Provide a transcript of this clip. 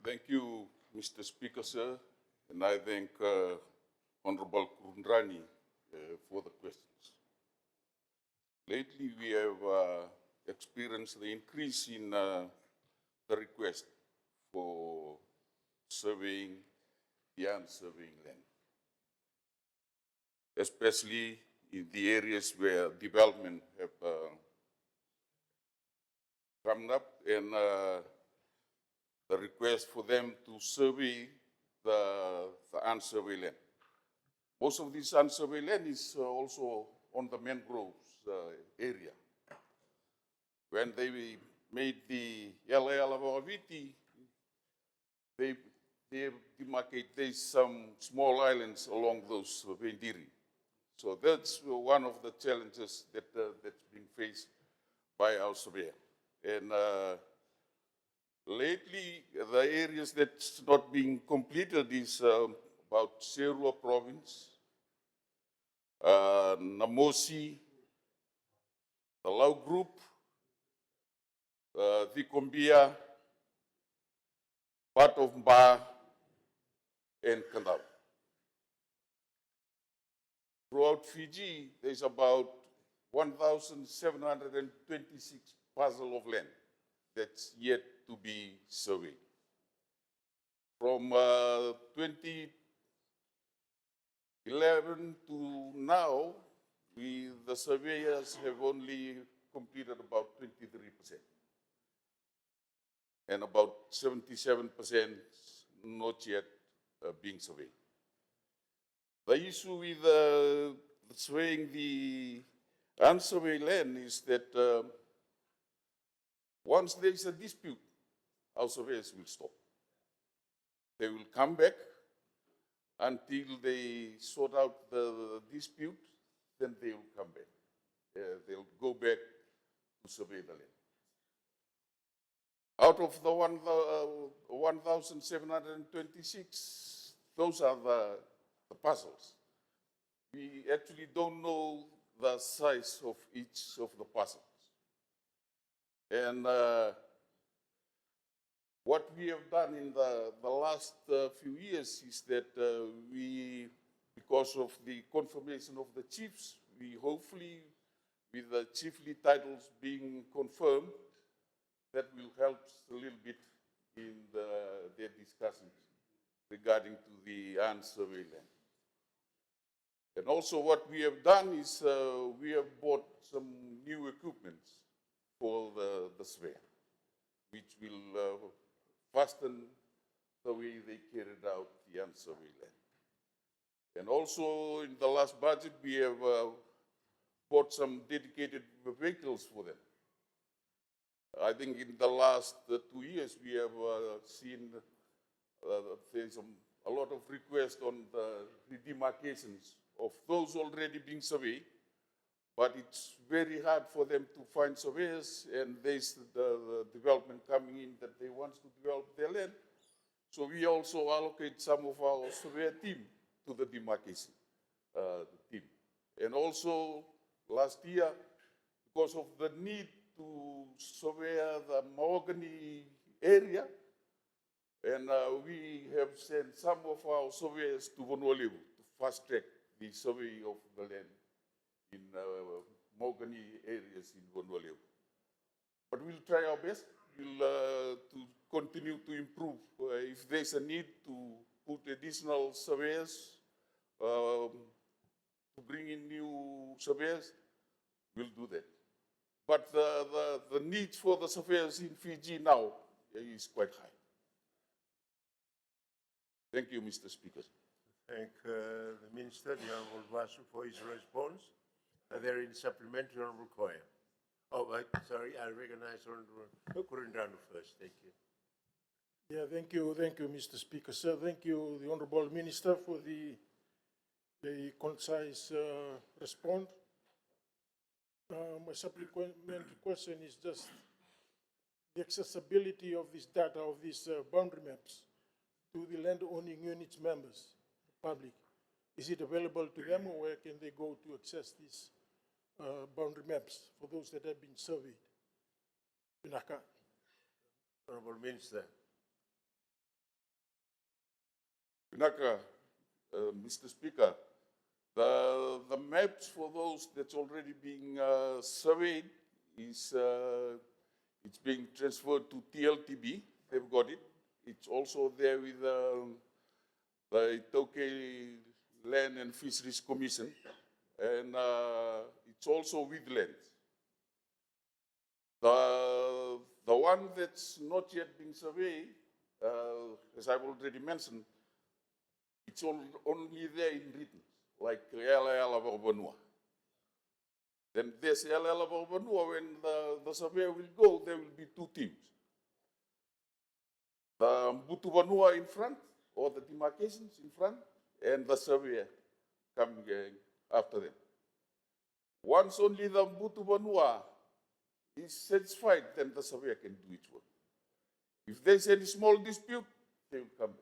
Thank you, Mr. Speaker, sir, and I thank Honorable Kurundrani for the questions. Lately, we have experienced the increase in the request for surveying the unsurveyed land, especially in the areas where development have come up and the request for them to survey the unsurveyed land. Most of this unsurveyed land is also on the mangroves area. When they made the Alavaviti, they demarcate, there's some small islands along those Vendiri. So that's one of the challenges that, that's being faced by our surveyor. And lately, the areas that's not being completed is about Serua province, Namosi, the Lau group, Vikombia, part of Mba, and Kandau. Throughout Fiji, there's about 1,726 parcels of land that's yet to be surveyed. From 2011 to now, the surveyors have only completed about 23%. And about 77% not yet being surveyed. The issue with surveying the unsurveyed land is that once there is a dispute, our surveyors will stop. They will come back until they sort out the dispute, then they will come back. They'll go back to survey the land. Out of the 1,726, those are the parcels. We actually don't know the size of each of the parcels. And what we have done in the last few years is that we, because of the confirmation of the chiefs, we hopefully, with the chiefly titles being confirmed, that will help a little bit in their discussions regarding to the unsurveyed land. And also what we have done is we have bought some new equipment for the surveyor, which will fasten the way they carried out the unsurveyed land. And also in the last budget, we have bought some dedicated vehicles for them. I think in the last 2 years, we have seen there's a lot of requests on the demarcations of those already being surveyed, but it's very hard for them to find surveyors, and there's the development coming in that they want to develop their land. So we also allocate some of our surveyor team to the demarcation team. And also last year, because of the need to survey the mahogany area, and we have sent some of our surveyors to Vanuatu to fast track the survey of the land in mahogany areas in Vanuatu. But we'll try our best. We'll to continue to improve. If there's a need to put additional surveyors, to bring in new surveyors, we'll do that. But the need for the surveyors in Fiji now is quite high. Thank you, Mr. Speaker. Thank the Minister, the Honourable Vasu, for his response. Are there any supplementary, Honourable Koya? Oh, sorry, I recognize Honourable Kurundranu first. Thank you. Yeah, thank you, Mr. Speaker. Sir, thank you, the Honourable Minister, for the concise response. My supplementary question is just the accessibility of this data, of these boundary maps, to the land-owning units members, the public. Is it available to them, or where can they go to access these boundary maps for those that have been surveyed? Honourable Minister. Pinaka, Mr. Speaker, the maps for those that's already being surveyed is it's being transferred to TLTB. They've got it. It's also there with the I-Taukei Land and Fisheries Commission, and it's also with land. The one that's not yet been surveyed, as I've already mentioned, it's only there in written, like LL Vanua. Then there's LL Vanua, when the surveyor will go, there will be two teams. The Mbutu Vanua in front, or the demarcations in front, and the surveyor coming after them. Once only the Mbutu Vanua is satisfied, then the surveyor can do its work. If there's any small dispute, they will come back.